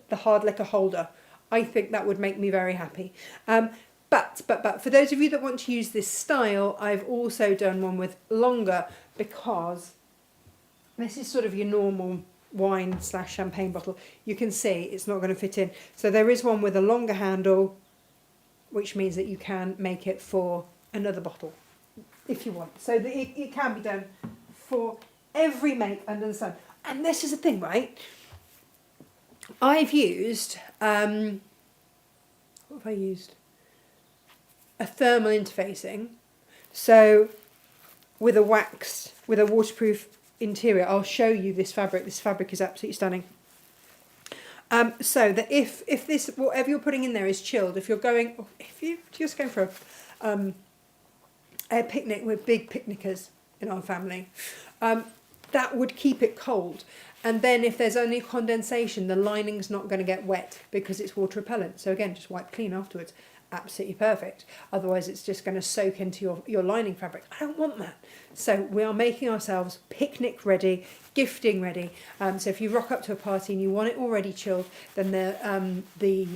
the hard liquor holder. I think that would make me very happy. But for those of you that want to use this style, I've also done one with longer, because this is sort of your normal wine / champagne bottle. You can see it's not going to fit in. So there is one with a longer handle, which means that you can make it for another bottle if you want. So it can be done for every make under the sun. And this is the thing, right? I've used, what have I used? A thermal interfacing. So with a waterproof interior, I'll show you this fabric. This fabric is absolutely stunning. So that if this, whatever you're putting in there is chilled, if you're just going for a picnic, we're big picnickers in our family, that would keep it cold. And then if there's only condensation, the lining's not going to get wet because it's water repellent. So again, just wipe clean afterwards. Absolutely perfect. Otherwise it's just going to soak into your lining fabric. I don't want that. So we are making ourselves picnic ready, gifting ready. So if you rock up to a party and you want it already chilled, then the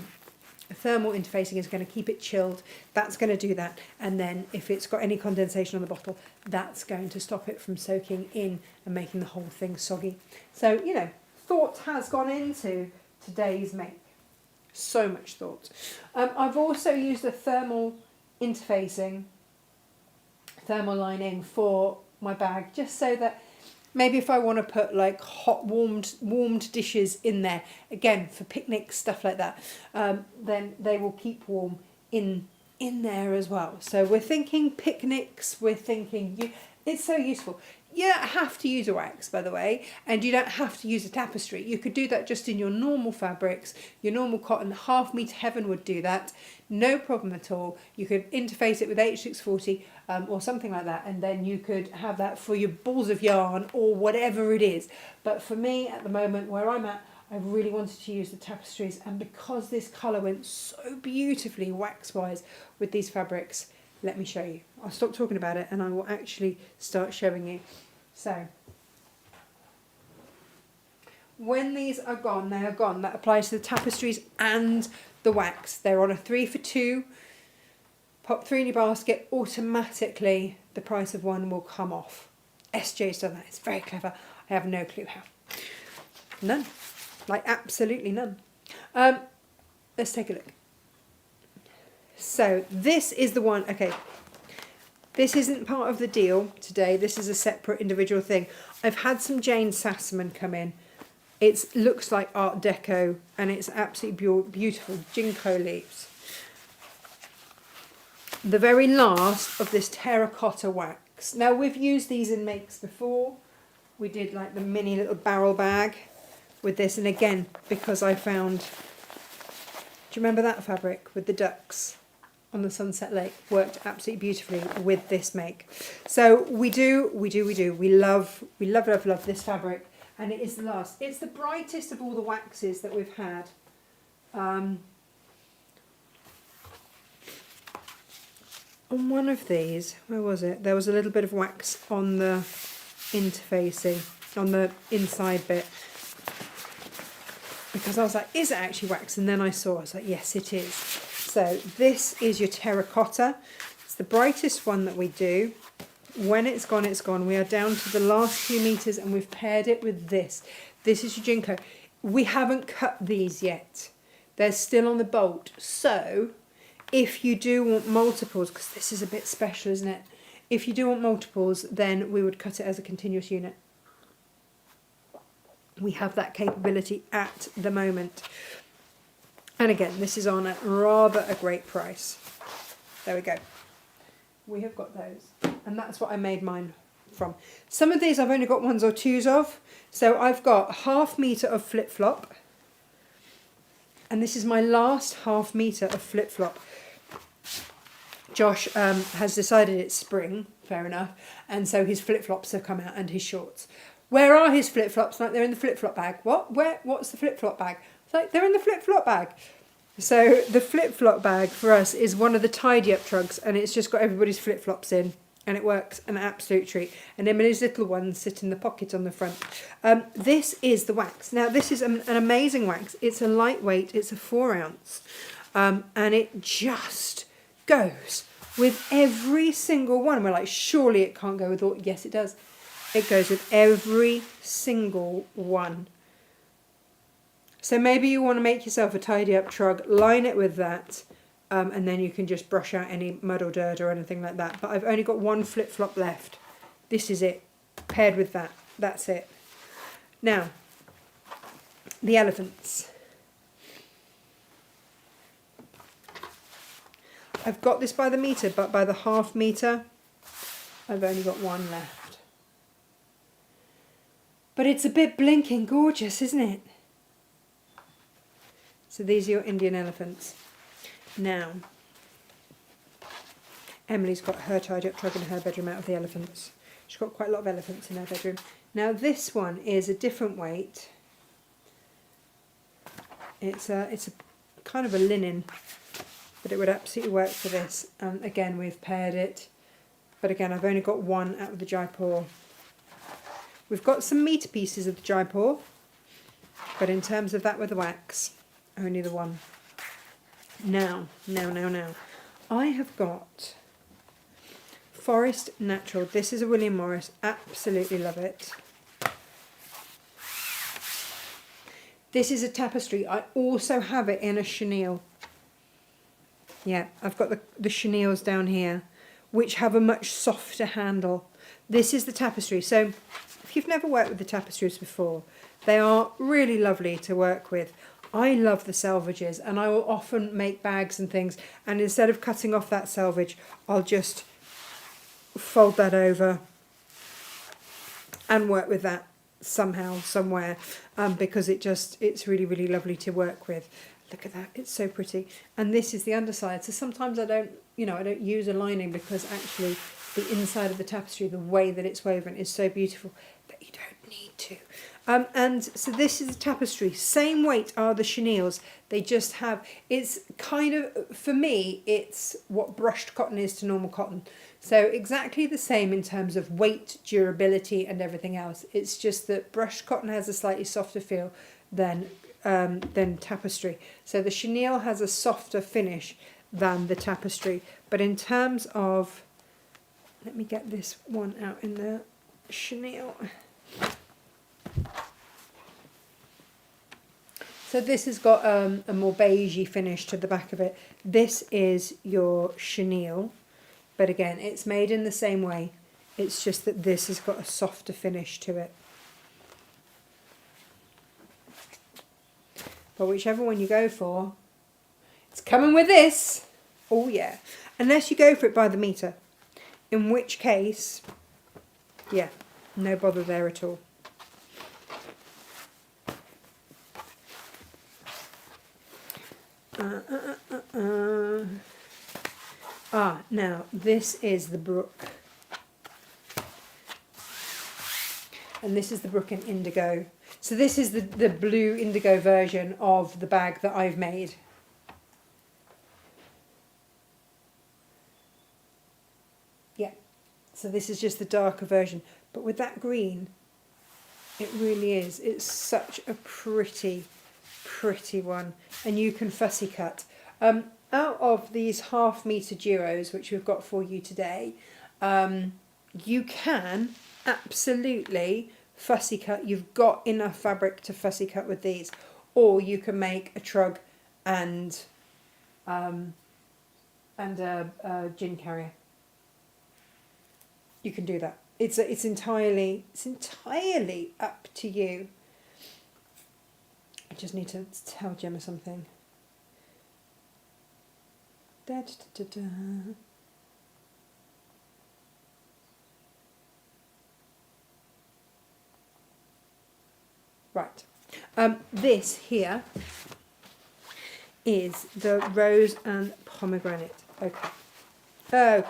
thermal interfacing is going to keep it chilled. That's going to do that. And then if it's got any condensation on the bottle, that's going to stop it from soaking in and making the whole thing soggy. So, you know, thought has gone into today's make. So much thought. I've also used a thermal interfacing, thermal lining for my bag, just so that maybe if I want to put like hot warmed dishes in there, again for picnics, stuff like that, then they will keep warm in there as well. So we're thinking picnics, we're thinking, it's so useful. You don't have to use a wax, by the way, and you don't have to use a tapestry. You could do that just in your normal fabrics, your normal cotton. Half Meter Heaven would do that, no problem at all. You could interface it with H640 or something like that, and then you could have that for your balls of yarn or whatever it is. But for me, at the moment where I'm at, I really wanted to use the tapestries, and because this colour went so beautifully wax-wise with these fabrics, let me show you. I'll stop talking about it and I will actually start showing you. So, when these are gone, they are gone. That applies to the tapestries and the wax. They're on a 3 for 2. Pop 3 in your basket, automatically the price of one will come off. SJ's done that. It's very clever. I have no clue how. None. Like absolutely none. Let's take a look. So this is the one, okay, this isn't part of the deal today. This is a separate individual thing. I've had some Jane Sassaman come in. It looks like Art Deco and it's absolutely beautiful. Ginkgo leaves. The very last of this terracotta wax. Now we've used these in makes before. We did like the mini little barrel bag with this, and again, because I found, do you remember that fabric with the ducks on the Sunset Lake? Worked absolutely beautifully with this make. So we love this fabric, and it is the last. It's the brightest of all the waxes that we've had. On one of these, where was it? There was a little bit of wax on the interfacing, on the inside bit. Because I was like, is it actually wax? And then I was like, yes, it is. So this is your terracotta. It's the brightest one that we do. When it's gone, it's gone. We are down to the last few meters and we've paired it with this. This is your Ginkgo. We haven't cut these yet. They're still on the bolt. So if you do want multiples, because this is a bit special, isn't it? If you do want multiples, then we would cut it as a continuous unit. We have that capability at the moment. And again, this is on at rather a great price. There we go. We have got those. And that's what I made mine from. Some of these I've only got 1s or 2s of. So I've got 1/2 metre of flip-flop. And this is my last 1/2 metre of flip-flop. Josh has decided it's spring, fair enough. And so his flip-flops have come out and his shorts. Where are his flip-flops? Like, they're in the flip-flop bag. What? Where? What's the flip-flop bag? It's like, they're in the flip-flop bag. So the flip-flop bag for us is one of the tidy-up trugs, and it's just got everybody's flip-flops in. And it works an absolute treat. And Emily's little ones sit in the pocket on the front. This is the wax. Now this is an amazing wax. It's a lightweight, it's a 4 ounce. And it just goes with every single one. We're like, surely it can't go with all. Yes, it does. It goes with every single one. So maybe you want to make yourself a tidy up trug, line it with that, and then you can just brush out any mud or dirt or anything like that. But I've only got one flip-flop left. This is it, paired with that. That's it. Now, the elephants. I've got this by the metre, but by the half metre, I've only got one left. But it's a bit blinking gorgeous, isn't it? So these are your Indian elephants. Now, Emily's got her tidy up trug in her bedroom out of the elephants. She's got quite a lot of elephants in her bedroom. Now this one is a different weight. It's a kind of a linen, but it would absolutely work for this. Again, we've paired it, but again, I've only got one out of the Jaipur. We've got some meter pieces of the Jaipur, but in terms of that with the wax, only the one. Now. I have got Forest Natural. This is a William Morris. Absolutely love it. This is a Tapestry. I also have it in a chenille. Yeah, I've got the chenilles down here, which have a much softer handle. This is the Tapestry. So if you've never worked with the Tapestries before, they are really lovely to work with. I love the selvages, and I will often make bags and things, and instead of cutting off that selvage, I'll just fold that over and work with that somehow, somewhere, because it's really, really lovely to work with. Look at that, it's so pretty. And this is the underside. So sometimes I don't use a lining because actually the inside of the tapestry, the way that it's woven is so beautiful that you don't need to. And so this is the Tapestry. Same weight are the chenilles. They just have, it's kind of, for me, it's what brushed cotton is to normal cotton. So exactly the same in terms of weight, durability and everything else. It's just that brushed cotton has a slightly softer feel than Tapestry. So the chenille has a softer finish than the Tapestry. But in terms of, let me get this one out in the chenille. So this has got a more beigey finish to the back of it. This is your chenille, but again, it's made in the same way. It's just that this has got a softer finish to it. But whichever one you go for, it's coming with this. Oh yeah. Unless you go for it by the metre, in which case, yeah, no bother there at all. Now this is the brook, and this is the brook in indigo. So this is the blue indigo version of the bag that I've made. Yeah, so this is just the darker version, but with that green, it really is. It's such a pretty one, and you can fussy cut. Out of these half-metre duos, which we've got for you today, you can absolutely fussy cut. You've got enough fabric to fussy cut with these, or you can make a trug and a gin carrier. You can do that. It's entirely up to you. I just need to tell Gemma something. Da, da, da, da. Right. This here is the rose and pomegranate. Okay.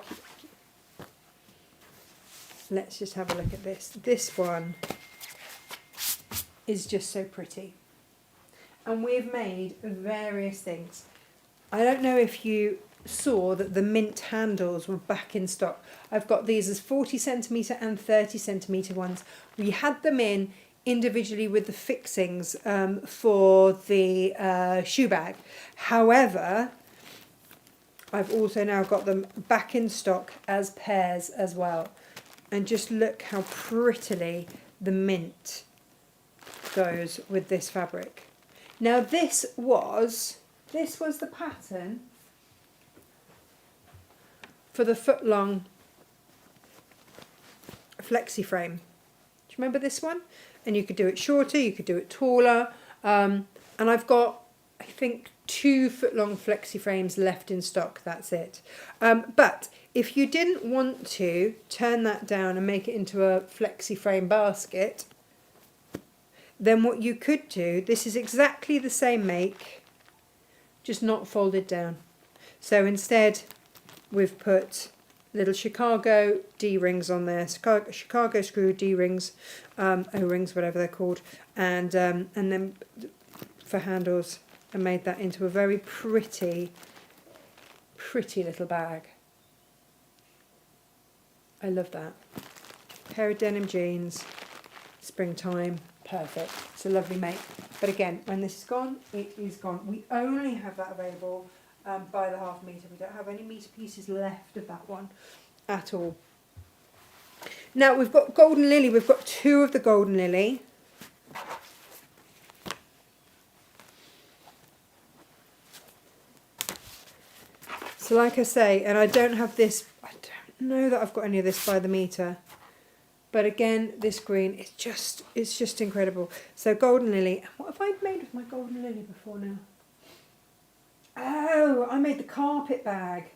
Let's just have a look at this. This one is just so pretty. And we've made various things. I don't know if you saw that the mint handles were back in stock. I've got these as 40 centimetre and 30 centimetre ones. We had them in individually with the fixings for the shoe bag. However, I've also now got them back in stock as pairs as well. And just look how prettily the mint goes with this fabric. Now this was the pattern for the foot-long flexi frame. Do you remember this one? And you could do it shorter, you could do it taller. And I've got, I think, 2 foot-long flexi frames left in stock. That's it. But if you didn't want to turn that down and make it into a flexi frame basket, then what you could do, this is exactly the same make, just not folded down. So instead, we've put little Chicago D-rings on there, Chicago screw D-rings, O-rings, whatever they're called, and then for handles, I made that into a very pretty little bag. I love that. Pair of denim jeans, springtime, perfect. It's a lovely make. But again, when this is gone, it is gone. We only have that available by the half metre. We don't have any metre pieces left of that one at all. Now we've got Golden Lily. We've got 2 of the Golden Lily. So like I say, and I don't have this, I don't know that I've got any of this by the metre. But again, this green, it's just incredible. So Golden Lily. What have I made with my Golden Lily before now? Oh, I made the carpet bag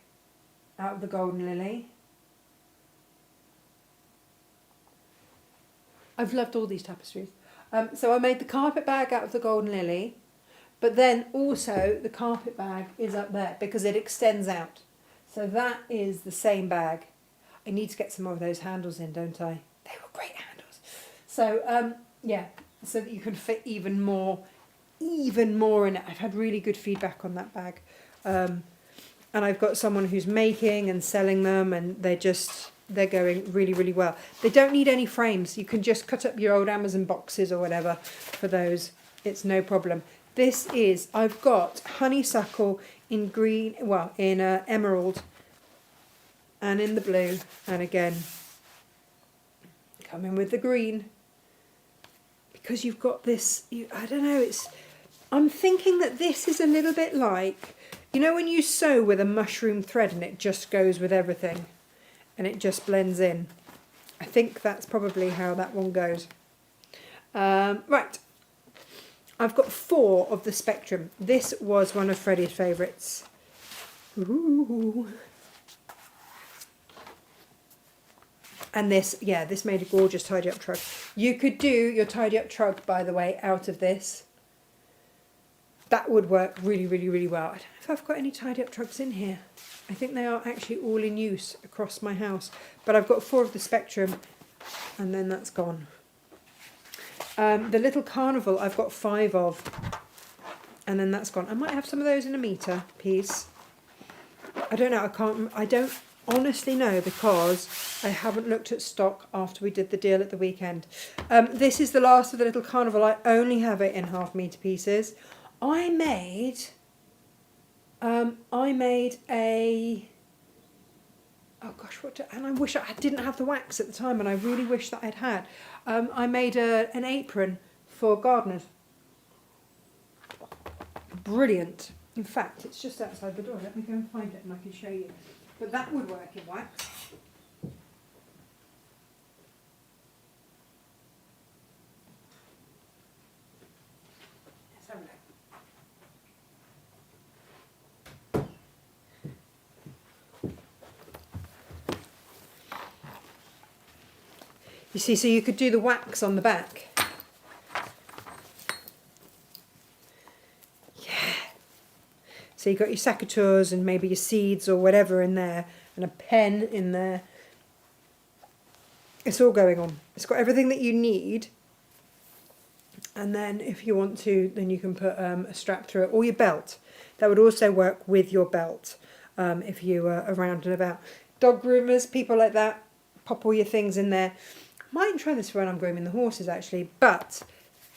out of the Golden Lily. I've loved all these tapestries. So I made the carpet bag out of the Golden Lily, but then also the carpet bag is up there because it extends out. So that is the same bag. I need to get some more of those handles in, don't I? They were great handles. So yeah, so that you can fit even more in it. I've had really good feedback on that bag. And I've got someone who's making and selling them, and they're going really, really well. They don't need any frames. You can just cut up your old Amazon boxes or whatever for those. It's no problem. This is, I've got honeysuckle in green, well, in emerald and in the blue, and again, coming with the green. Because you've got this, I don't know, I'm thinking that this is a little bit like, you know when you sew with a mushroom thread and it just goes with everything and it just blends in? I think that's probably how that one goes. Right, I've got 4 of the Spectrum. This was one of Freddie's favourites. Ooh. And this made a gorgeous tidy up trug. You could do your tidy up trug, by the way, out of this. That would work really, really, really well. I don't know if I've got any tidy up trugs in here. I think they are actually all in use across my house. But I've got 4 of the Spectrum, and then that's gone. The little Carnival I've got 5 of, and then that's gone. I might have some of those in a metre piece. I don't know, I don't honestly know because I haven't looked at stock after we did the deal at the weekend. This is the last of the little Carnival. I only have it in half metre pieces. I made a, oh gosh, and I wish I didn't have the wax at the time, and I really wish that I'd had. I made an apron for gardeners. Brilliant. In fact, it's just outside the door. Let me go and find it and I can show you. But that would work in wax. Let's have a look. You see, so you could do the wax on the back. Yeah. So you've got your secateurs and maybe your seeds or whatever in there, and a pen in there. It's all going on. It's got everything that you need. And then if you want to, then you can put a strap through it, or your belt. That would also work with your belt. if you are around and about. Dog groomers, people like that, pop all your things in there. Might try this when I'm grooming the horses actually, but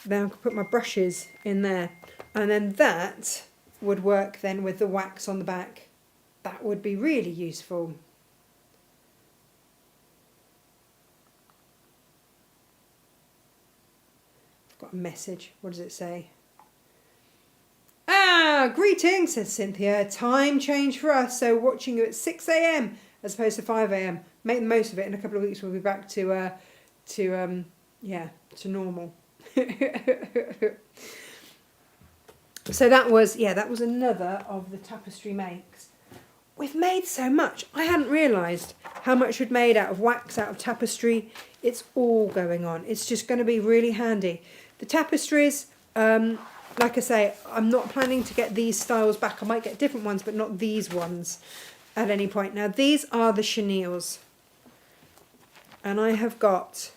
then I could put my brushes in there, and then that would work then with the wax on the back. That would be really useful. I've got a message. What does it say? Ah, greetings, says Cynthia. Time change for us, so watching you at 6 a.m. as opposed to 5 a.m. Make the most of it. In a couple of weeks we'll be back to normal. So that was another of the Tapestry Makes. We've made so much. I hadn't realised how much we'd made out of wax, out of tapestry. It's all going on. It's just going to be really handy. The tapestries, like I say, I'm not planning to get these styles back. I might get different ones, but not these ones at any point. Now, these are the chenilles. And I have got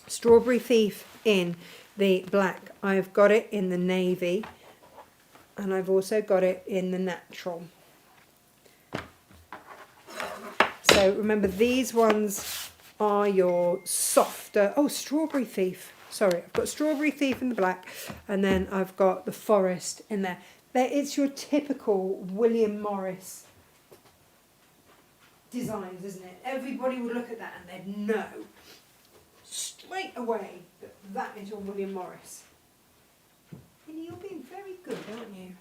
Strawberry Thief in the black. I've got it in the navy. And I've also got it in the natural. So remember, these ones are your softer... Oh, Strawberry Thief. Sorry, I've got Strawberry Thief in the black. And then I've got the Forest in there. It's your typical William Morris designs, isn't it? Everybody would look at that and they'd know straight away that that is your William Morris. And you're being very good, aren't you?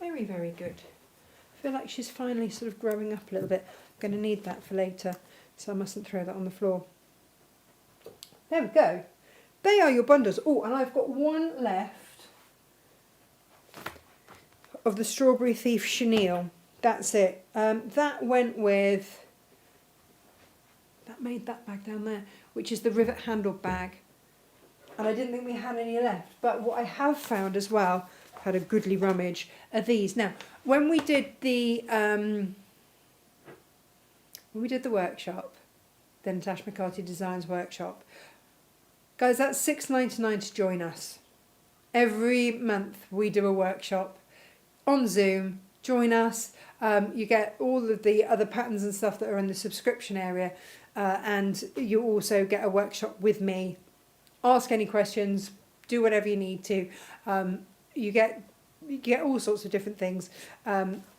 Very, very good. I feel like she's finally sort of growing up a little bit. I'm going to need that for later, so I mustn't throw that on the floor. There we go. They are your bundles. Oh, and I've got one left of the Strawberry Thief chenille. That's it. That went with... That made that bag down there, which is the rivet handled bag. And I didn't think we had any left. But what I have found as well, had a goodly rummage, are these. Now, when we did the workshop, the Natasha Makes Designs workshop, guys, that's $6.99 to join us. Every month we do a workshop on Zoom. Join us. You get all of the other patterns and stuff that are in the subscription area, and you also get a workshop with me. Ask any questions, do whatever you need to. You get all sorts of different things,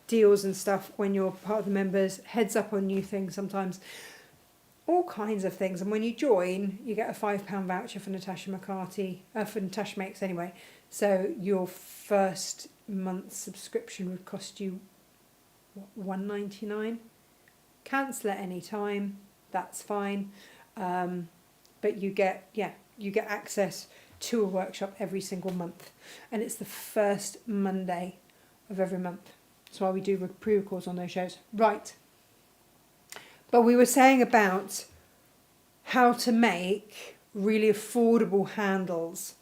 deals and stuff when you're part of the members, heads up on new things sometimes, all kinds of things. And when you join, you get a £5 voucher for Natasha Makes anyway. So your first month's subscription would cost you $1.99. Cancel at any time, that's fine. But you get access to a workshop every single month, and it's the first Monday of every month. That's why we do pre-records on those shows. Right. But we were saying about how to make really affordable handles.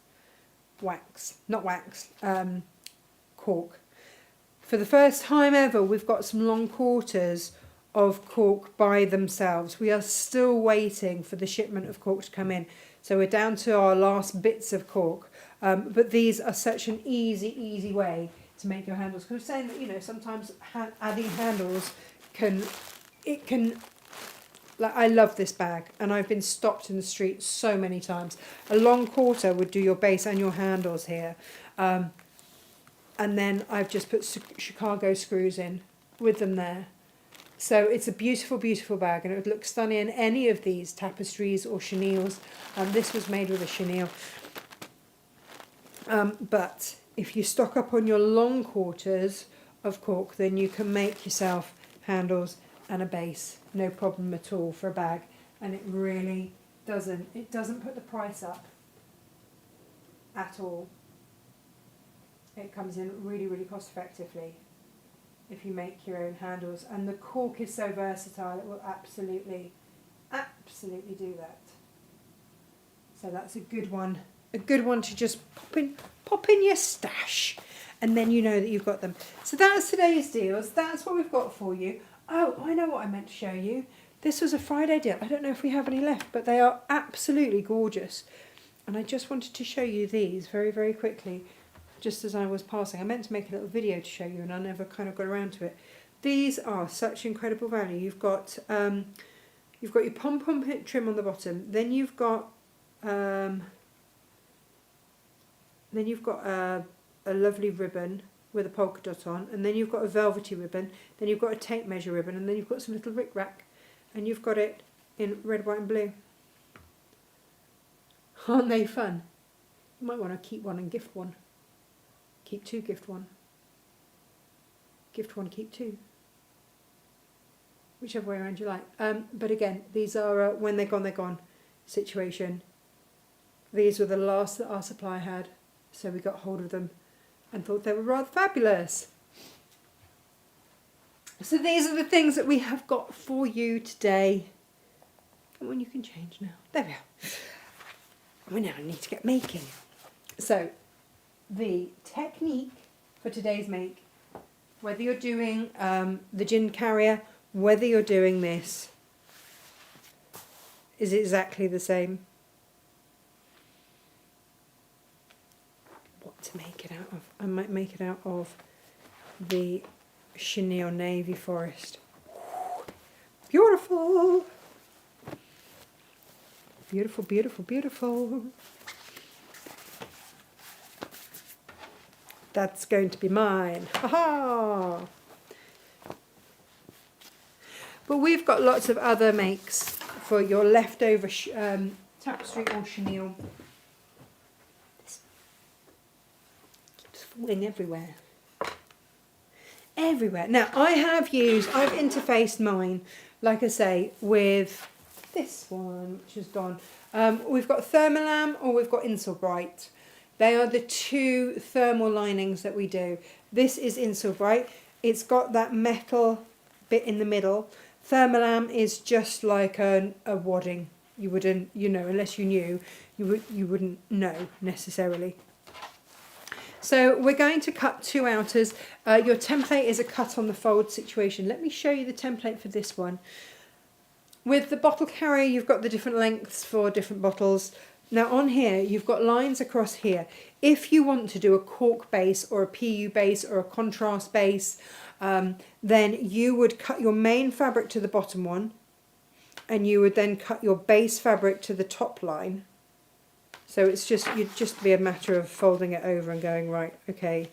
Cork. For the first time ever, we've got some long quarters of cork by themselves. We are still waiting for the shipment of cork to come in. So we're down to our last bits of cork. But these are such an easy way to make your handles. Because I'm saying that, sometimes adding handles can... Like, I love this bag, and I've been stopped in the street so many times. A long quarter would do your base and your handles here. And then I've just put Chicago screws in with them there. So it's a beautiful, beautiful bag, and it would look stunning in any of these tapestries or chenilles. This was made with a chenille. But if you stock up on your long quarters of cork, then you can make yourself handles and a base, no problem at all for a bag. And it really doesn't put the price up at all. It comes in really, really cost effectively if you make your own handles. And the cork is so versatile, it will absolutely do that. So that's a good one to just pop in your stash, and then you know that you've got them. So that's today's deals. That's what we've got for you. Oh, I know what I meant to show you. This was a Friday deal. I don't know if we have any left, but they are absolutely gorgeous. And I just wanted to show you these very, very quickly. just as I was passing. I meant to make a little video to show you, and I never kind of got around to it. These are such incredible value. You've got your pom-pom trim on the bottom. Then you've got a lovely ribbon with a polka dot on, and then you've got a velvety ribbon. Then you've got a tape measure ribbon, and then you've got some little ric-rac, and you've got it in red, white, and blue. Aren't they fun? You might want to keep one and gift one. Keep two, gift one. Gift one, keep two. Whichever way around you like. But again, these are when they're gone situation. These were the last that our supplier had, so we got hold of them and thought they were rather fabulous. So these are the things that we have got for you today. Come on, you can change now. There we are. We now need to get making. So the technique for today's make, whether you're doing the gin carrier, whether you're doing this, is exactly the same. What to make it out of? I might make it out of the chenille navy forest. Beautiful! Beautiful, beautiful, beautiful. That's going to be mine. Ha-ha! But we've got lots of other makes for your leftover tapestry or chenille. This keeps falling everywhere. Everywhere. Now, I've interfaced mine, like I say, with this one, which is gone. We've got Thermolam or we've got Insulbright. They are the two thermal linings that we do. This is Insulbright. It's got that metal bit in the middle. Thermolam is just like a wadding. You wouldn't, unless you knew, you wouldn't know necessarily. So we're going to cut two outers. Your template is a cut on the fold situation. Let me show you the template for this one. With the bottle carrier, you've got the different lengths for different bottles. Now on here, you've got lines across here. If you want to do a cork base or a PU base or a contrast base, then you would cut your main fabric to the bottom one, and you would then cut your base fabric to the top line. So you'd just be a matter of folding it over and going, right, okay,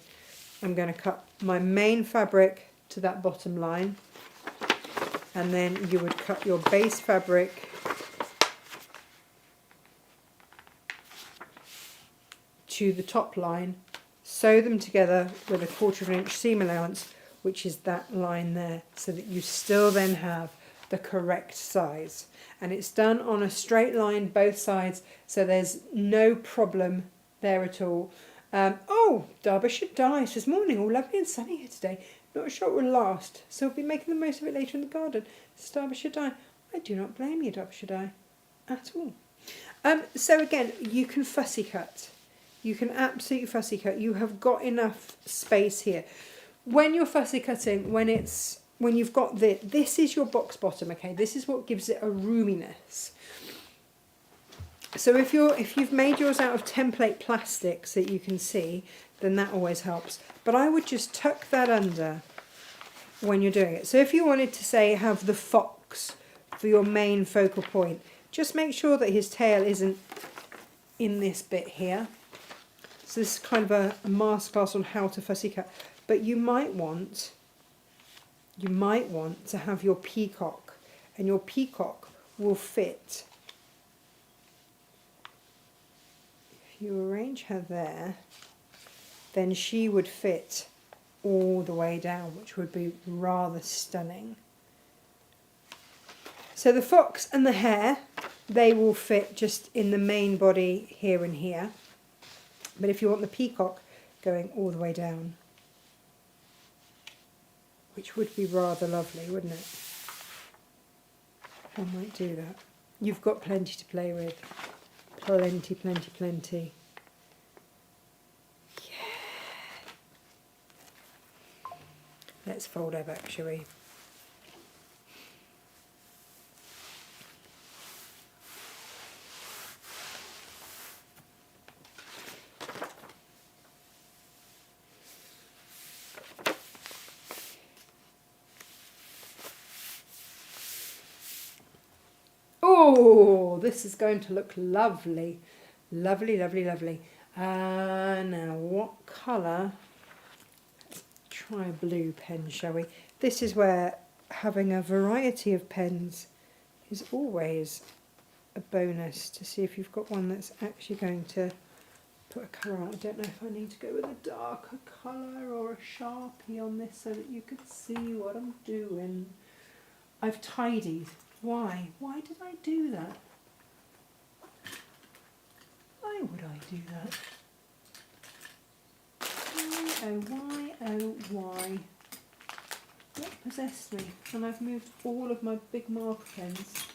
I'm going to cut my main fabric to that bottom line, and then you would cut your base fabric to the top line, sew them together with a 1/4 inch seam allowance, which is that line there, so that you still then have the correct size. And it's done on a straight line both sides, so there's no problem there at all. Oh, Derbyshire Dye says, morning, all lovely and sunny here today. Not sure it will last, so we'll be making the most of it later in the garden. It's Derbyshire Dye. I do not blame you, Derbyshire Dye, at all. So again, you can fussy cut. You can absolutely fussy cut. You have got enough space here. When you're fussy cutting, when you've got this is your box bottom, okay? This is what gives it a roominess. So if you've made yours out of template plastic so that you can see, then that always helps. But I would just tuck that under when you're doing it. So if you wanted to say have the fox for your main focal point, just make sure that his tail isn't in this bit here. So this is kind of a masterclass on how to fussy cut. But you might want to have your peacock, and your peacock will fit. If you arrange her there, then she would fit all the way down, which would be rather stunning. So the fox and the hare, they will fit just in the main body here and here. But if you want the peacock going all the way down, which would be rather lovely, wouldn't it? I might do that. You've got plenty to play with. Plenty, plenty, plenty. Yeah. Let's fold her back, shall we? Oh, this is going to look lovely. Lovely, lovely, lovely. Now, what colour? Let's try a blue pen, shall we? This is where having a variety of pens is always a bonus, to see if you've got one that's actually going to put a colour on. I don't know if I need to go with a darker colour or a Sharpie on this so that you could see what I'm doing. I've tidied. Why? Why did I do that? Why would I do that? Why, oh why, oh why? What possessed me? And I've moved all of my big marker pens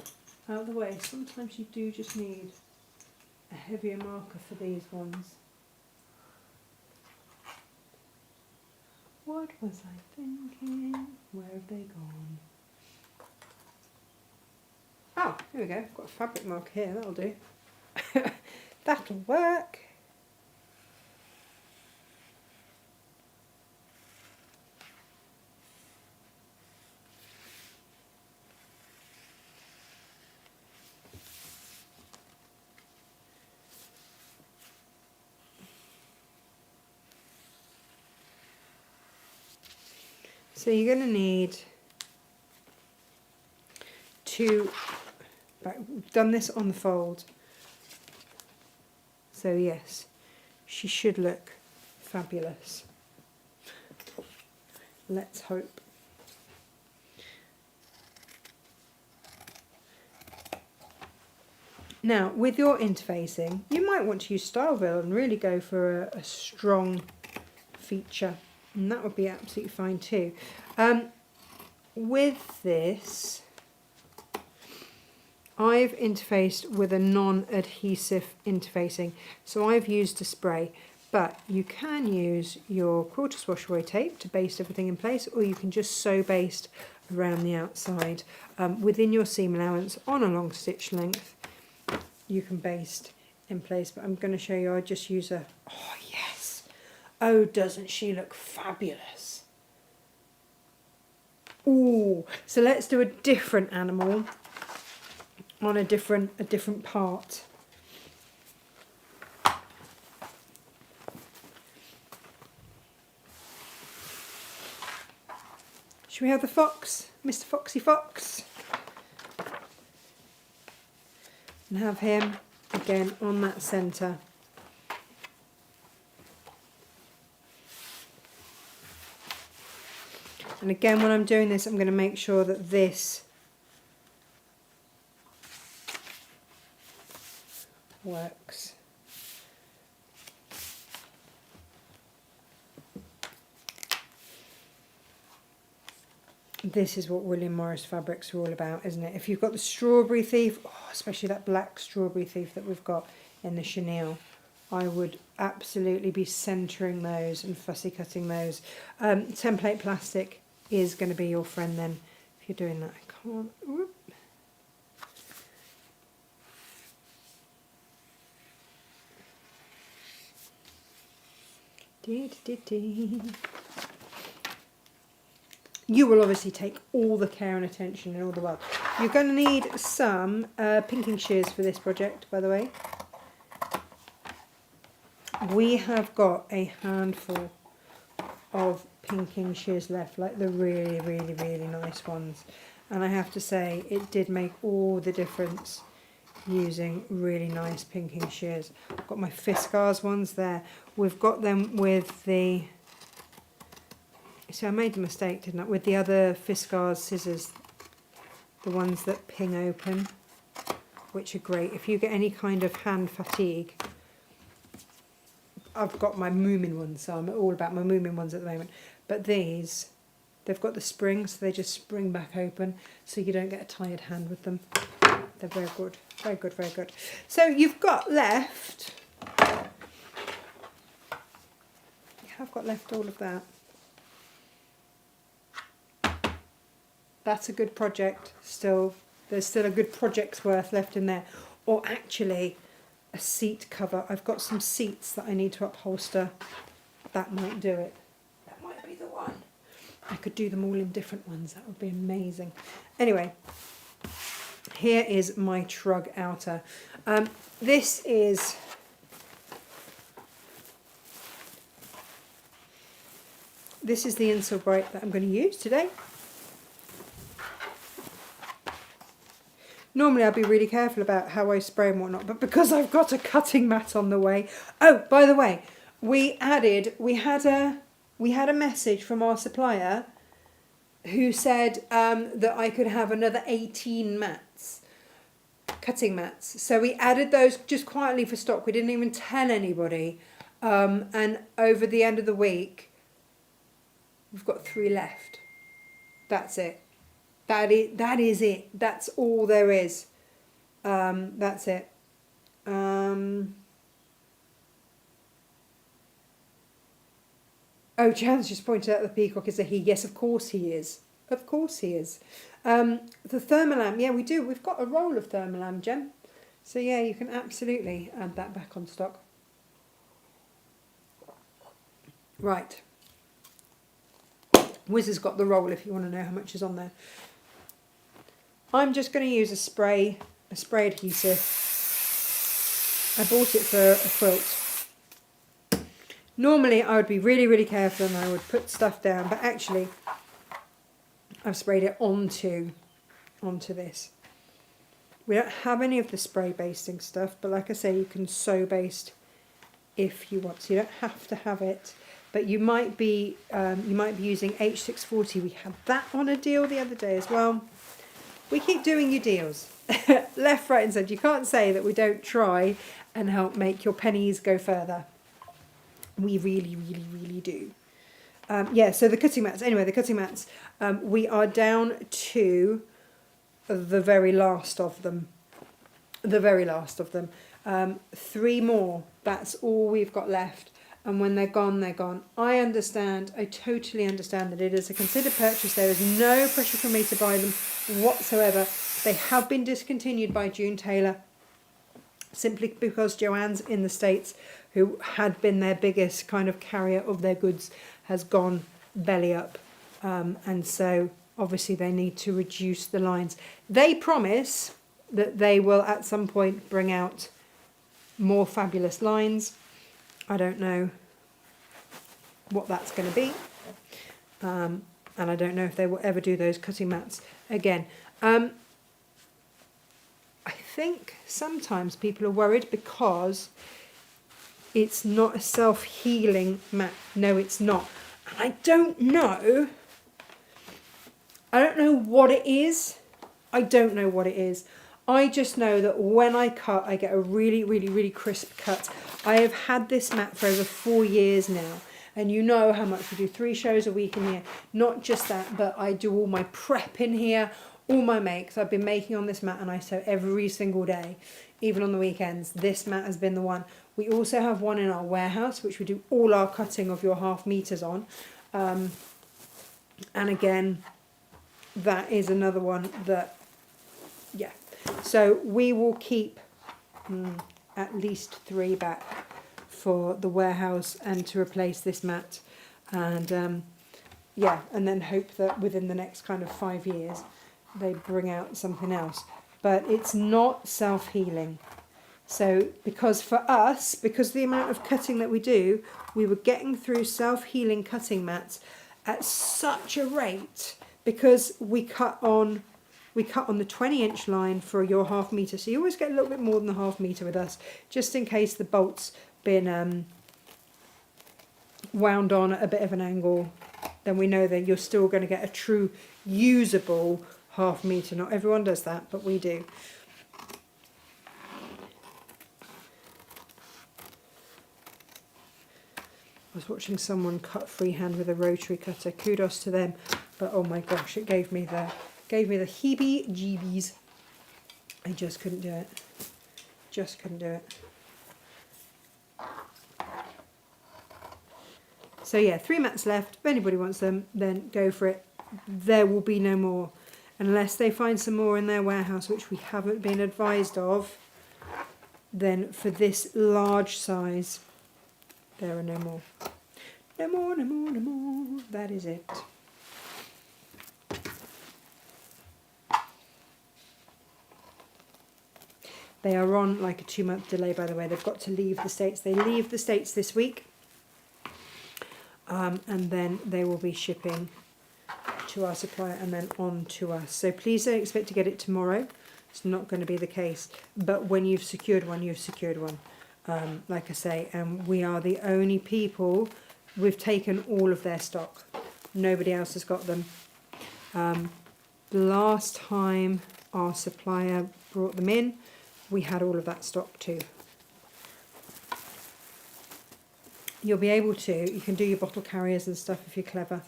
out of the way. Sometimes you do just need a heavier marker for these ones. What was I thinking? Where have they gone? Oh, here we go. I've got a fabric marker here. That'll do. That'll work. So you're going to need to, we've done this on the fold, so yes, she should look fabulous. Let's hope. Now, with your interfacing, you might want to use Styleville and really go for a strong feature, and that would be absolutely fine too. With this, I've interfaced with a non-adhesive interfacing, so I've used a spray, but you can use your quarter swash away tape to baste everything in place, or you can just sew baste around the outside. Within your seam allowance on a long stitch length, you can baste in place, but I'm going to show you, I just use a, oh yes, oh doesn't she look fabulous. Ooh, so let's do a different animal on a different part. Should we have the fox, Mr. Foxy Fox? And have him again on that centre. And again, when I'm doing this, I'm going to make sure that this works. This is what William Morris fabrics are all about, isn't it? If you've got the strawberry thief, oh, especially that black strawberry thief that we've got in the chenille, I would absolutely be centering those and fussy cutting those. Template plastic is going to be your friend then if you're doing that. I can't. Whoop. You will obviously take all the care and attention in all the world. You're going to need some pinking shears for this project, by the way. We have got a handful of pinking shears left, like the really, really, really nice ones. And I have to say, it did make all the difference using really nice pinking shears. I've got my Fiskars ones there. We've got them with the... So I made the mistake, didn't I? With the other Fiskars scissors, the ones that ping open, which are great. If you get any kind of hand fatigue, I've got my Moomin ones, so I'm all about my Moomin ones at the moment. But these, they've got the springs, so they just spring back open, so you don't get a tired hand with them. They're very good, very good, very good. So you've got left, I've got left all of that. That's a good project still. There's still a good project's worth left in there. Or actually, a seat cover. I've got some seats that I need to upholster. That might do it. That might be the one. I could do them all in different ones. That would be amazing. Anyway, here is my Trug outer. This is the insole bright that I'm going to use today. Normally I'd be really careful about how I spray and whatnot, but because I've got a cutting mat on the way. Oh, by the way, we had a message from our supplier who said that I could have another 18 mats, cutting mats. So we added those just quietly for stock. We didn't even tell anybody. And over the end of the week, we've got 3 left. That's it. That is it. That's all there is. That's it. Oh, Jan's just pointed out the peacock is a he. Yes, of course he is. Of course he is. The thermolam, yeah, we do. We've got a roll of thermolam, Jen. So yeah, you can absolutely add that back on stock. Right. Wiz has got the roll if you want to know how much is on there. I'm just going to use a spray adhesive. I bought it for a quilt. Normally I would be really, really careful and I would put stuff down, but actually I've sprayed it onto this. We don't have any of the spray basting stuff, but like I say, you can sew baste if you want. So you don't have to have it, but you might be using H640. We had that on a deal the other day as well. We keep doing you deals, left, right and centre. You can't say that we don't try and help make your pennies go further. We really, really, really do. Yeah, so the cutting mats. Anyway, the cutting mats, we are down to the very last of them. The very last of them. 3 more. That's all we've got left. And when they're gone, they're gone. I understand, I totally understand that it is a considered purchase. There is no pressure for me to buy them whatsoever. They have been discontinued by June Taylor simply because Joanne's in the States, who had been their biggest kind of carrier of their goods, has gone belly up. And so obviously they need to reduce the lines. They promise that they will at some point bring out more fabulous lines. I don't know what that's going to be. And I don't know if they will ever do those cutting mats again. I think sometimes people are worried because it's not a self-healing mat. No, it's not. And I don't know what it is. I don't know what it is. I just know that when I cut, I get a really, really, really crisp cut. I have had this mat for over 4 years now. And you know how much we do 3 shows a week in here. Not just that, but I do all my prep in here, all my makes. I've been making on this mat and I sew every single day, even on the weekends. This mat has been the one. We also have one in our warehouse, which we do all our cutting of your 1/2 meters on. And again, that is another one that, yeah. So we will keep at least 3 back for the warehouse and to replace this mat. And yeah, and then hope that within the next kind of 5 years, they bring out something else. But it's not self-healing. So because for us, because the amount of cutting that we do, we were getting through self-healing cutting mats at such a rate because we cut on the 20-inch line for your 1/2 meter. So you always get a little bit more than the 1/2 meter with us, just in case the bolt's been wound on at a bit of an angle. Then we know that you're still going to get a true usable 1/2 meter. Not everyone does that, but we do. I was watching someone cut freehand with a rotary cutter. Kudos to them. But oh my gosh, it gave me the heebie-jeebies. I just couldn't do it. Just couldn't do it. So yeah, 3 mats left. If anybody wants them, then go for it. There will be no more. Unless they find some more in their warehouse, which we haven't been advised of, then for this large size, there are no more. No more, no more, no more. That is it. They are on like a 2-month delay, by the way. They've got to leave the States. They leave the States this week. And then they will be shipping to our supplier and then on to us. So please don't expect to get it tomorrow. It's not going to be the case. But when you've secured one, you've secured one. Like I say, and we are the only people, we've taken all of their stock. Nobody else has got them. The last time our supplier brought them in, we had all of that stock too. You'll be able to, you can do your bottle carriers and stuff if you're clever,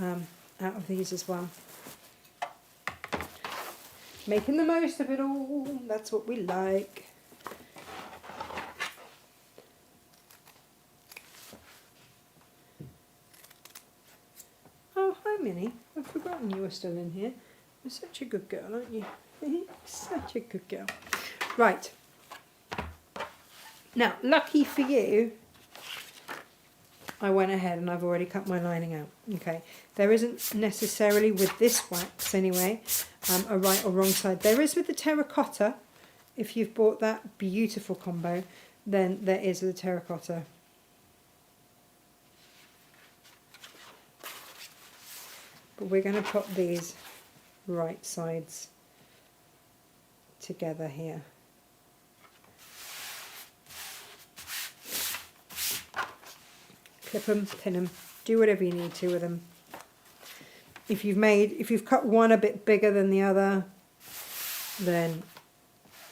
out of these as well. Making the most of it all, that's what we like. Oh, hi Minnie, I've forgotten you were still in here. You're such a good girl, aren't you? Such a good girl. Right. Now, lucky for you, I went ahead and I've already cut my lining out. Okay, there isn't necessarily with this wax anyway, a right or wrong side. There is with the terracotta. If you've bought that beautiful combo, then there is with the terracotta. But we're going to put these right sides together here. Clip them, pin them, do whatever you need to with them. If you've cut one a bit bigger than the other, then,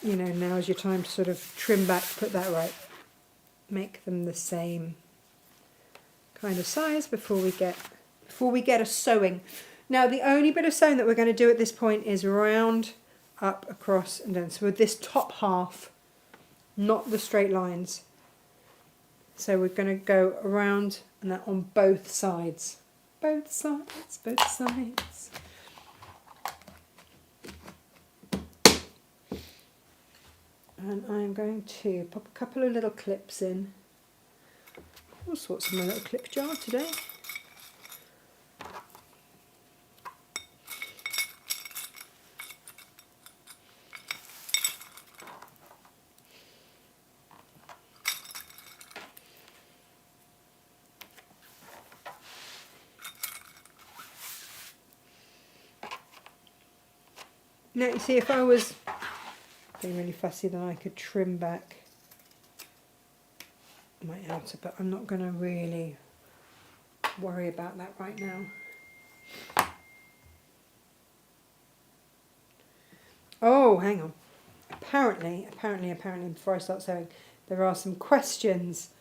you know, now is your time to sort of trim back, put that right. Make them the same kind of size before we get a sewing. Now, the only bit of sewing that we're going to do at this point is round, up, across, and down. So with this top half, not the straight lines. So we're going to go around and that on both sides. Both sides, both sides. And I'm going to pop a couple of little clips in. All sorts in my little clip jar today. Now you see, if I was being really fussy, then I could trim back my outer, but I'm not going to really worry about that right now. Oh, hang on. Apparently, before I start sewing, there are some questions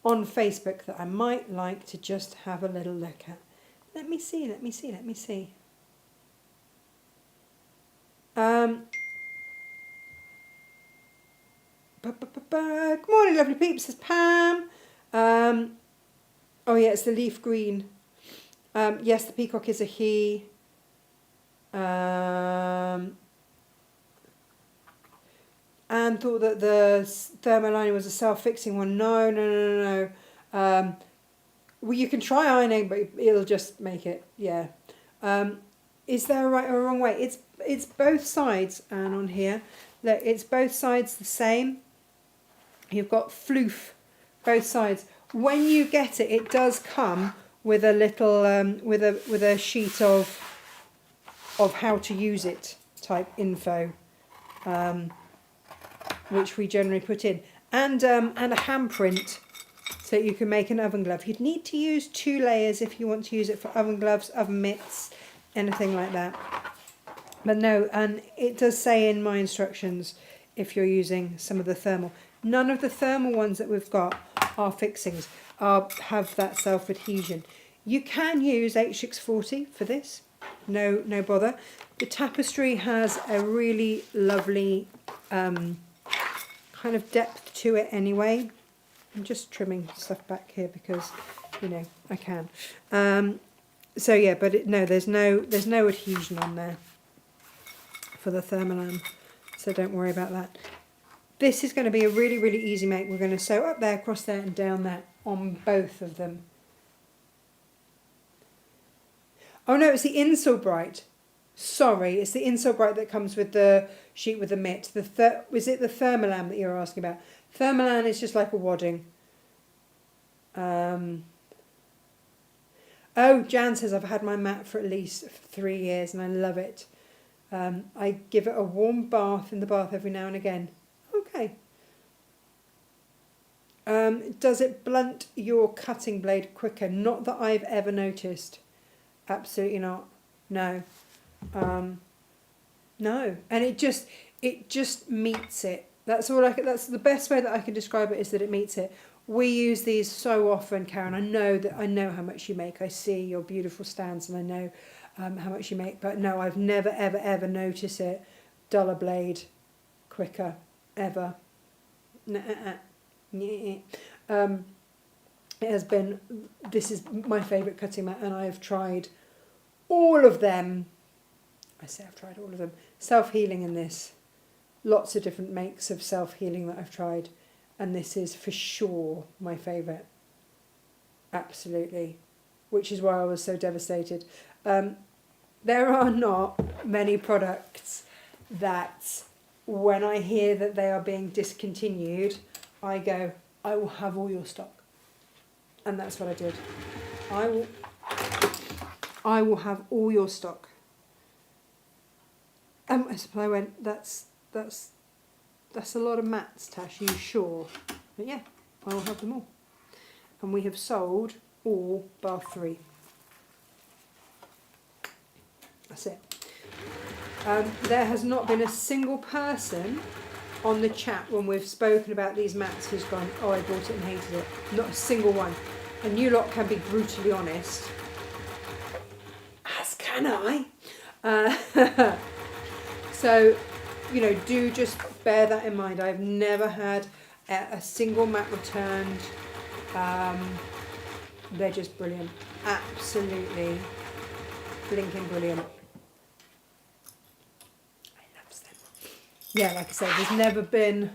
on Facebook that I might like to just have a little look at. Let me see. Good morning, lovely peeps, says Pam. Oh yeah, it's the leaf green. Yes, the peacock is a he. And thought that the thermal lining was a self-fixing one. No. Well, you can try ironing, but it'll just make it, yeah. Is there a right or a wrong way? It's both sides, and on here, look, it's both sides the same. You've got floof, both sides. When you get it, it does come with a little, with a sheet of how to use it type info, which we generally put in, and a handprint, so you can make an oven glove. You'd need to use 2 layers if you want to use it for oven gloves, oven mitts, anything like that. But no, and it does say in my instructions if you're using some of the thermal. None of the thermal ones that we've got are fixings, have that self-adhesion. You can use H640 for this, no bother. The Tapestry has a really lovely kind of depth to it anyway. I'm just trimming stuff back here because, you know, I can. So yeah, but no, there's no adhesion on there for the thermalam, so don't worry about that. This is going to be a really, really easy make. We're going to sew up there, across there, and down there on both of them. Oh no, it's the insole bright. Sorry, it's the Insole Bright that comes with the sheet with the mitt. Is it the Thermolan that you're asking about? Thermolan is just like a wadding. Oh, Jan says I've had my mat for at least 3 years and I love it. I give it a warm bath in the bath every now and again. Okay. Does it blunt your cutting blade quicker? Not that I've ever noticed. Absolutely not. No. No. And it just meets it. That's that's the best way that I can describe it, is that it meets it. We use these so often, Karen. I know how much you make. I see your beautiful stands and I know how much you make. But no, I've never, ever, ever noticed it. Duller blade, quicker, ever. It has been, this is my favourite cutting mat and I've tried all of them. I say I've tried all of them. Self-healing in this. Lots of different makes of self-healing that I've tried. And this is for sure my favourite. Absolutely. Which is why I was so devastated. There are not many products that when I hear that they are being discontinued, I go, I will have all your stock. And that's what I did. I will have all your stock. And my supply went, that's a lot of mats, Tash, are you sure? But yeah, I will have them all. And we have sold all bar 3. That's it. There has not been a single person on the chat when we've spoken about these mats who's gone, oh, I bought it and hated it. Not a single one. And you lot can be brutally honest. As can I. So, you know, do just bear that in mind. I've never had a single mat returned. They're just brilliant. Absolutely blinking brilliant. I love them. Yeah, like I said, there's never been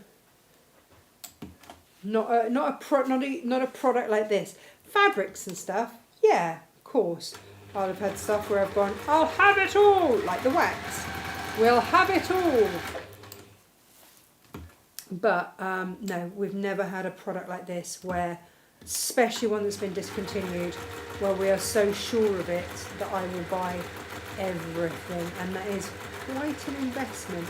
not a product like this. Fabrics and stuff, yeah, of course. I'll have had stuff where I've gone, I'll have it all, like the wax. We'll have it all. But no, we've never had a product like this where, especially one that's been discontinued, where we are so sure of it that I will buy everything. And that is quite an investment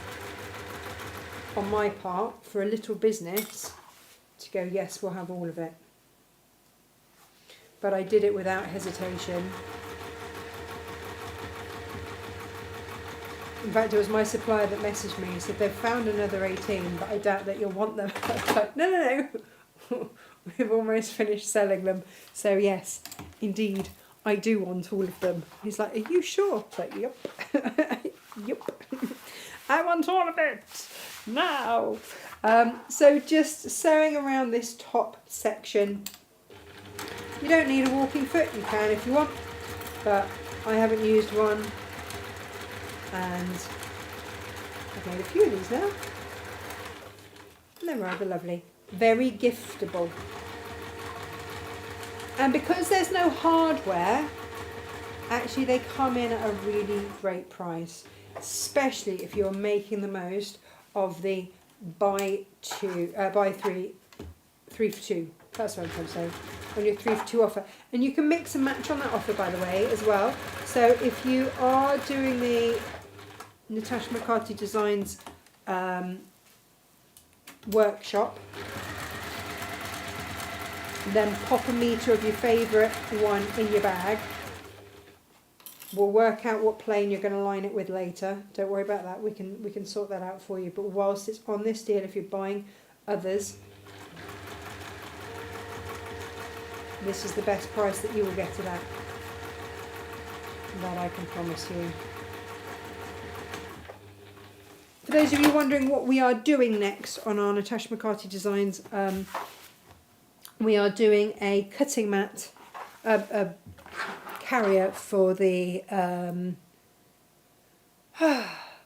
on my part for a little business to go, yes, we'll have all of it. But I did it without hesitation. In fact, it was my supplier that messaged me and said they've found another 18, but I doubt that you'll want them. I was like, no. We've almost finished selling them. So yes, indeed, I do want all of them. He's like, are you sure? It's like, yep. Yep. I want all of it now. So just sewing around this top section. You don't need a walking foot. You can if you want, but I haven't used one. And I've made a few of these now. And they're rather lovely. Very giftable. And because there's no hardware, actually they come in at a really great price. Especially if you're making the most of the buy 3 for 2. That's what I'm trying to say. On your 3 for 2 offer. And you can mix and match on that offer, by the way, as well. So if you are doing the Natasha McCarthy Designs workshop, then pop a metre of your favourite one in your bag. We'll work out what plane you're going to line it with later. Don't worry about that. We can sort that out for you. But whilst it's on this deal, if you're buying others, this is the best price that you will get it at. That I can promise you. For those of you wondering what we are doing next on our Natasha McCarthy Designs, we are doing a cutting mat, a carrier for the,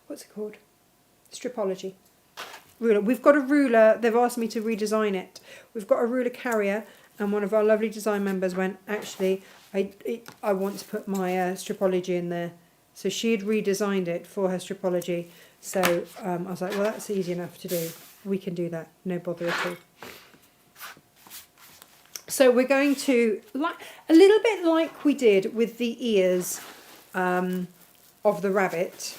what's it called? Stripology. Ruler. We've got a ruler, they've asked me to redesign it. We've got a ruler carrier, and one of our lovely design members went, actually, I want to put my stripology in there. So she had redesigned it for her stripology. So I was like, well, that's easy enough to do. We can do that, no bother at all. So we're going to, like a little bit like we did with the ears of the rabbit,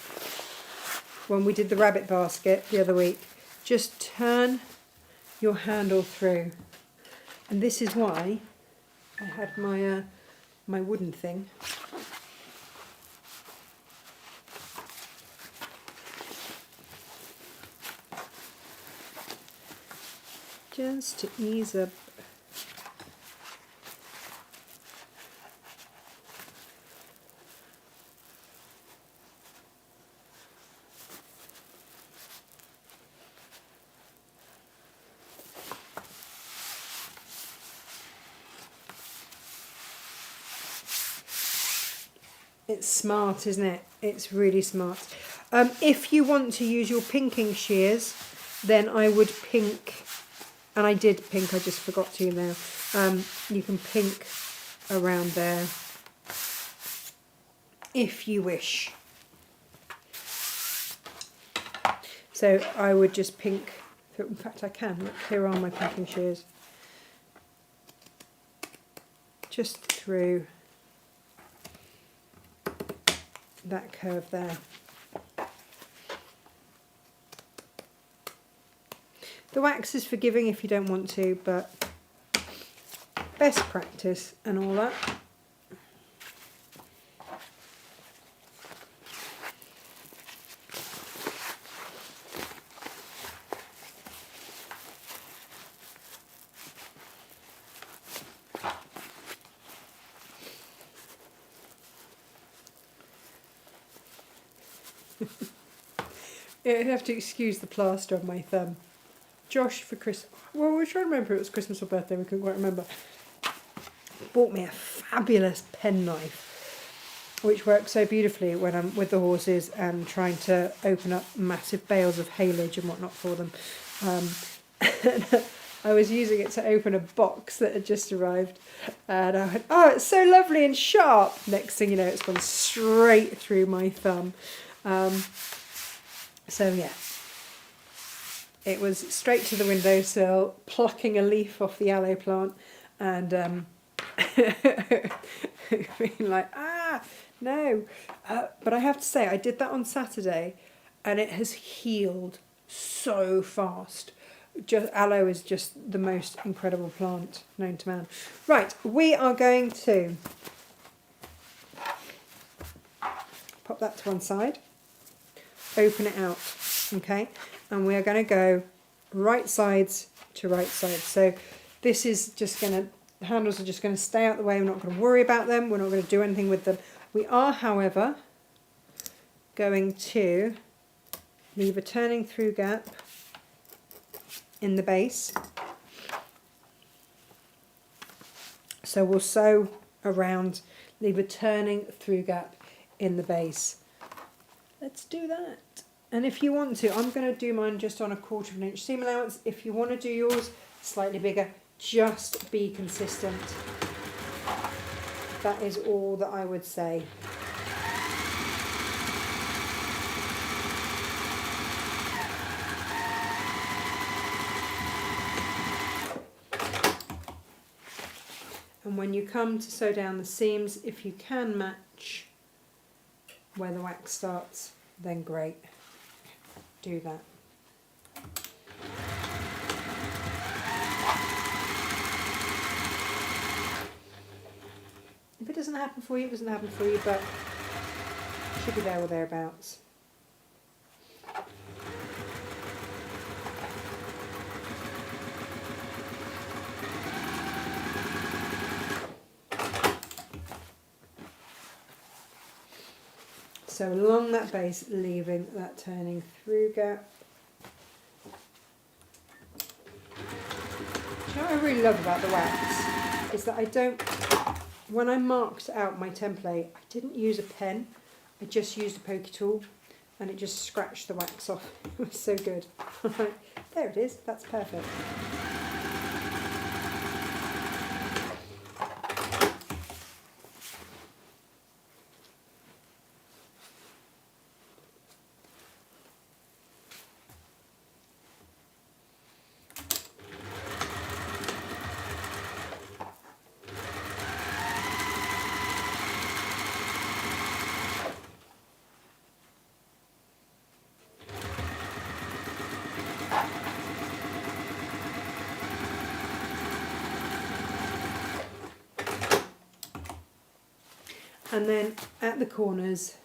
when we did the rabbit basket the other week, just turn your handle through. And this is why I had my my wooden thing. Just to ease up. It's smart, isn't it? It's really smart. If you want to use your pinking shears, then I would pink, and I did pink, I just forgot to now. You can pink around there if you wish. So I would just pink, in fact I can, look, here are my pinking shears. Just through that curve there. The wax is forgiving if you don't want to, but best practice and all that. You'd have to excuse the plaster on my thumb. Josh for Christmas, well, we were trying to remember if it was Christmas or birthday, we couldn't quite remember. Bought me a fabulous penknife, which works so beautifully when I'm with the horses and trying to open up massive bales of haylage and whatnot for them. I was using it to open a box that had just arrived, and I went, oh, it's so lovely and sharp. Next thing you know, it's gone straight through my thumb. So yeah, it was straight to the windowsill, plucking a leaf off the aloe plant, and being like, no. But I have to say, I did that on Saturday, and it has healed so fast. Aloe is just the most incredible plant known to man. Right, we are going to pop that to one side. Open it out, okay, and we are going to go right sides to right sides. So this is just going to, the handles are just going to stay out the way. We're not going to worry about them. We're not going to do anything with them. We are, however, going to leave a turning through gap in the base. So we'll sew around, leave a turning through gap in the base. Let's do that. And if you want to, I'm going to do mine just on 1/4 of an inch seam allowance. If you want to do yours slightly bigger, just be consistent. That is all that I would say. And when you come to sew down the seams, if you can match where the wax starts, then great. Do that. If it doesn't happen for you, it doesn't happen for you, but it should be there or thereabouts. So along that base, leaving that turning through gap. Do you know what I really love about the wax? Is that I don't, when I marked out my template, I didn't use a pen. I just used a pokey tool, and it just scratched the wax off. It was so good. There it is, that's perfect. And then at the corners,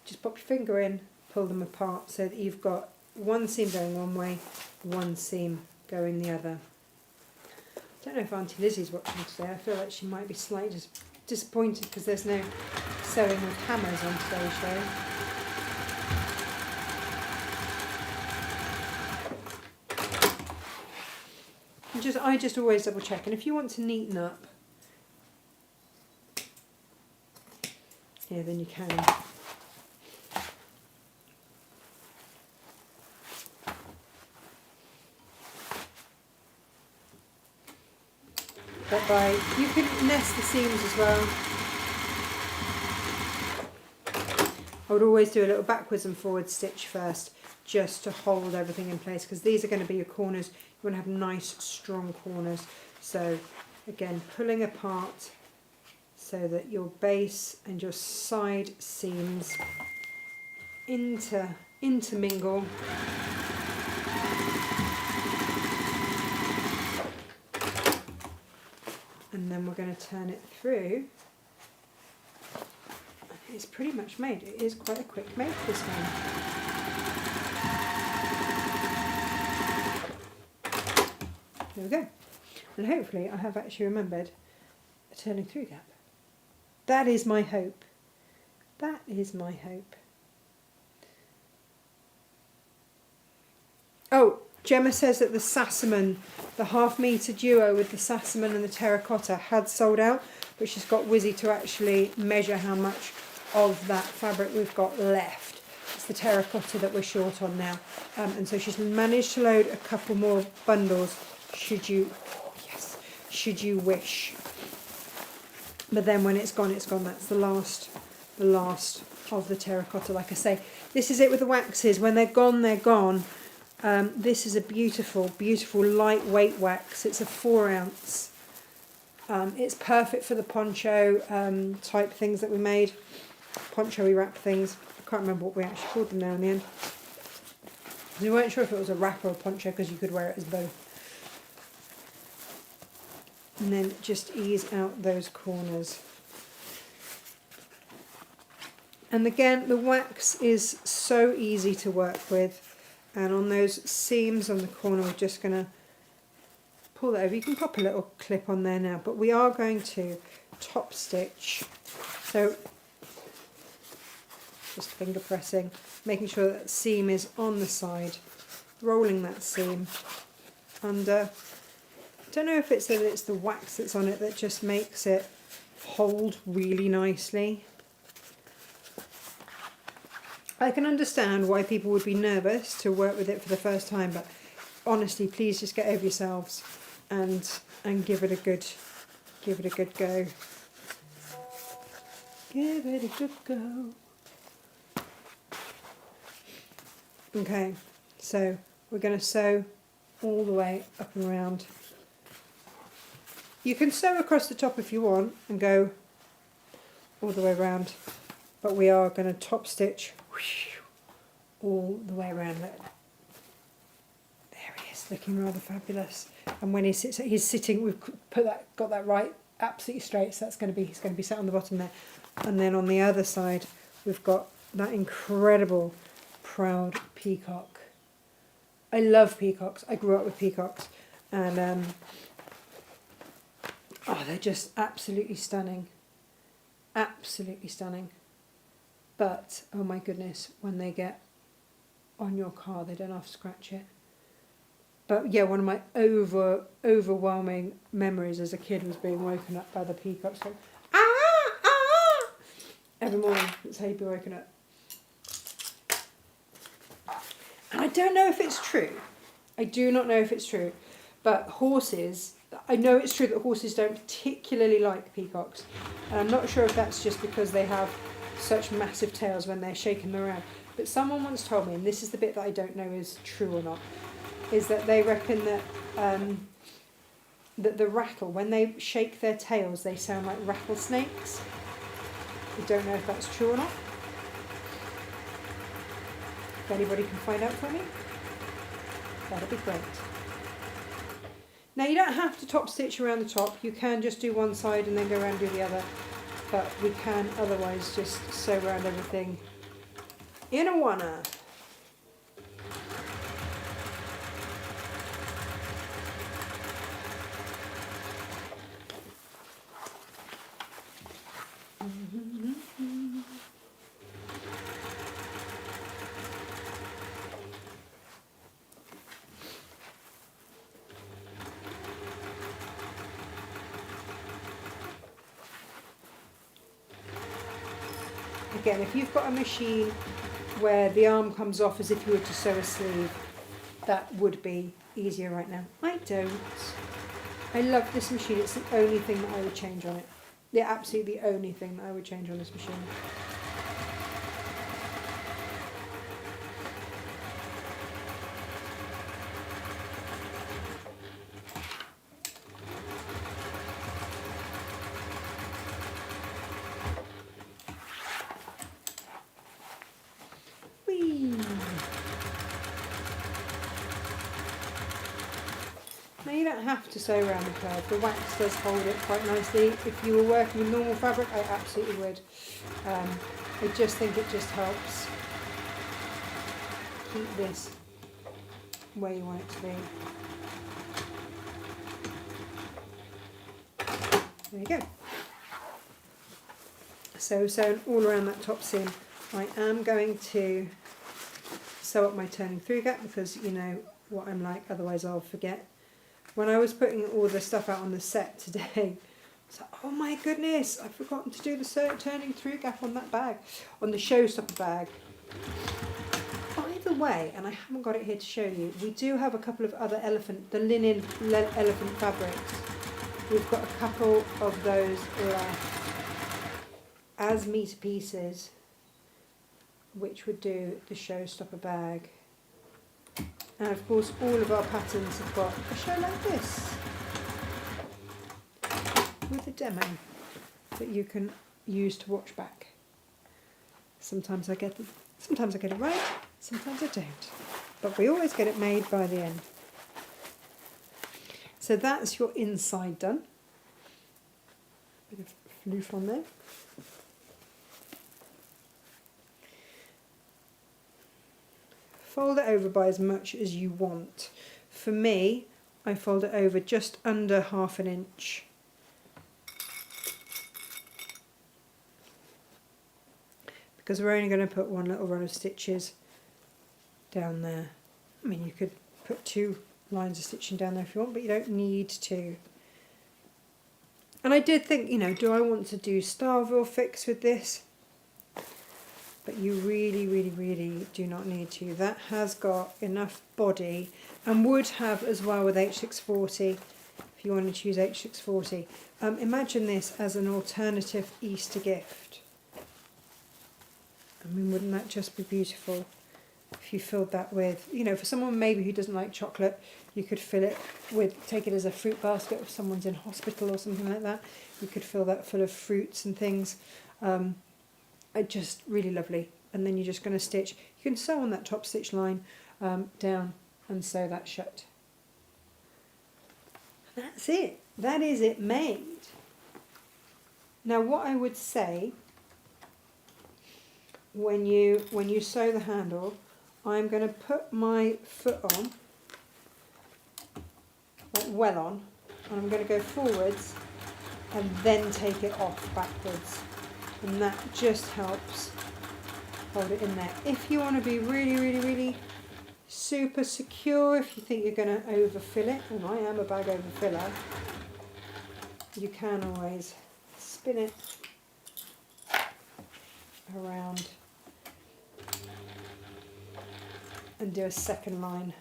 just pop your finger in, pull them apart so that you've got one seam going one way, one seam going the other. I don't know if Auntie Lizzie's watching today. I feel like she might be slightly disappointed because there's no sewing with hammers on today's show. I just always double check, and if you want to neaten up, yeah, then you can. But you can nest the seams as well. I would always do a little backwards and forward stitch first, just to hold everything in place, because these are going to be your corners. You want to have nice strong corners. So again, pulling apart so that your base and your side seams intermingle. And then we're going to turn it through. It's pretty much made. It is quite a quick make, this one. There we go. And hopefully I have actually remembered a turning through gap. That is my hope. That is my hope. Oh, Gemma says that the Sassaman, the half-metre duo with the Sassaman and the terracotta had sold out, but she's got Wizzy to actually measure how much of that fabric we've got left. It's the terracotta that we're short on now. And so she's managed to load a couple more bundles, should you wish. But then when it's gone, it's gone. That's the last of the terracotta. Like I say, this is it with the waxes. When they're gone, they're gone. This is a beautiful, beautiful lightweight wax. It's a 4 ounce. It's perfect for the poncho type things that we made. Poncho-y wrap things. I can't remember what we actually called them now in the end. We weren't sure if it was a wrap or a poncho because you could wear it as both. And then just ease out those corners. And again, the wax is so easy to work with. And on those seams on the corner, we're just going to pull that over. You can pop a little clip on there now, but we are going to top stitch. So just finger pressing, making sure that seam is on the side, rolling that seam under. I don't know if it's that it's the wax that's on it that just makes it hold really nicely. I can understand why people would be nervous to work with it for the first time, but honestly, please just get over yourselves and give it a good go. Give it a good go. Okay, so we're going to sew all the way up and around. You can sew across the top if you want and go all the way around, but we are going to top stitch all the way around. There he is, looking rather fabulous. And when he sits, he's sitting. We've got that right, absolutely straight. So he's going to be sat on the bottom there. And then on the other side, we've got that incredible proud peacock. I love peacocks. I grew up with peacocks, and they're just absolutely stunning. Absolutely stunning. But, oh my goodness, when they get on your car, they don't have to scratch it. But yeah, one of my overwhelming memories as a kid was being woken up by the peacocks going, ah, ah! Every morning, that's how you'd be woken up. And I don't know if it's true. I do not know if it's true. But horses, I know it's true that horses don't particularly like peacocks. And I'm not sure if that's just because they have such massive tails when they're shaking them around. But someone once told me, and this is the bit that I don't know is true or not, is that they reckon that that the rattle, when they shake their tails, they sound like rattlesnakes. I don't know if that's true or not. If anybody can find out for me, that'd be great. Now you don't have to top stitch around the top. You can just do one side and then go around and do the other. but we can otherwise just sew around everything in a wanna. Again, if you've got a machine where the arm comes off as if you were to sew a sleeve, that would be easier right now. I don't. I love this machine. It's the only thing that I would change on it. The absolutely only thing that I would change on this machine. Now you don't have to sew around the curve. The wax does hold it quite nicely. If you were working with normal fabric, I absolutely would. I just think it just helps keep this where you want it to be. There you go. So sewn all around that top seam. I am going to sew up my turning through gap because you know what I'm like, otherwise I'll forget. When I was putting all the stuff out on the set today, I was like, oh my goodness, I've forgotten to do the turning through gap on that bag, on the showstopper bag. By the way, and I haven't got it here to show you, we do have a couple of other the linen elephant fabrics. We've got a couple of those left as meter pieces, which would do the showstopper bag. And of course all of our patterns have got a show like this with a demo that you can use to watch back. Sometimes I get it right, sometimes I don't, but we always get it made by the end. So that's your inside done. Bit of floof on there. Fold it over by as much as you want. For me, I fold it over just under 1/2 inch. Because we're only going to put one little run of stitches down there. I mean, you could put 2 lines of stitching down there if you want, but you don't need to. And I did think, you know, do I want to do Starville fix with this? But you really, really, really do not need to. That has got enough body and would have as well with H640 if you want to choose H640. Imagine this as an alternative Easter gift. I mean, wouldn't that just be beautiful if you filled that with, you know, for someone maybe who doesn't like chocolate, you could fill it with, take it as a fruit basket if someone's in hospital or something like that. You could fill that full of fruits and things. Just really lovely. And then you're just going to stitch. You can sew on that top stitch line down and sew that shut. That's it. That is it made. Now what I would say when you sew the handle, I'm going to put my foot on, like well on, and I'm going to go forwards and then take it off backwards. And that just helps hold it in there. If you want to be really, really, really super secure, if you think you're going to overfill it, and I am a bag overfiller, you can always spin it around and do a second line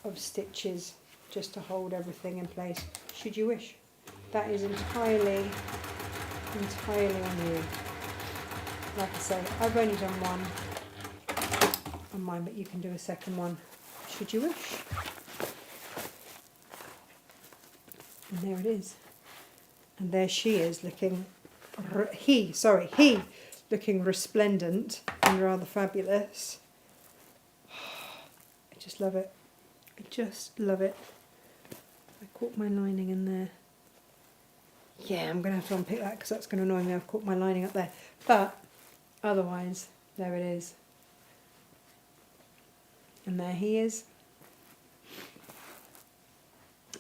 of stitches just to hold everything in place, should you wish. That is entirely on you. Like I say, I've only done one on mine, but you can do a second one should you wish. And there it is. And there she is looking, he looking resplendent and rather fabulous. I just love it. I just love it. I caught my lining in there. Yeah, I'm going to have to unpick that because that's going to annoy me. I've caught my lining up there. But otherwise, there it is. And there he is.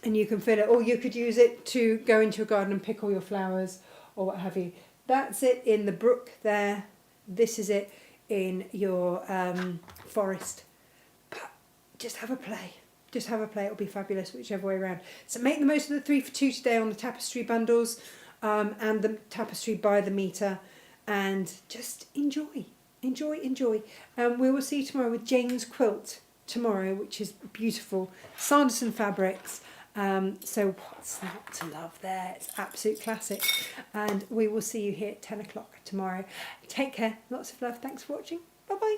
And you can fill it, or you could use it to go into your garden and pick all your flowers or what have you. That's it in the brook there. This is it in your forest. But just have a play. Just have a play. It'll be fabulous whichever way around. So make the most of the 3 for 2 today on the Tapestry bundles and the Tapestry by the meter. And just enjoy. Enjoy, enjoy. We will see you tomorrow with Jane's quilt tomorrow, which is beautiful. Sanderson fabrics. So what's not to love there? It's absolute classic. And we will see you here at 10 o'clock tomorrow. Take care. Lots of love. Thanks for watching. Bye-bye.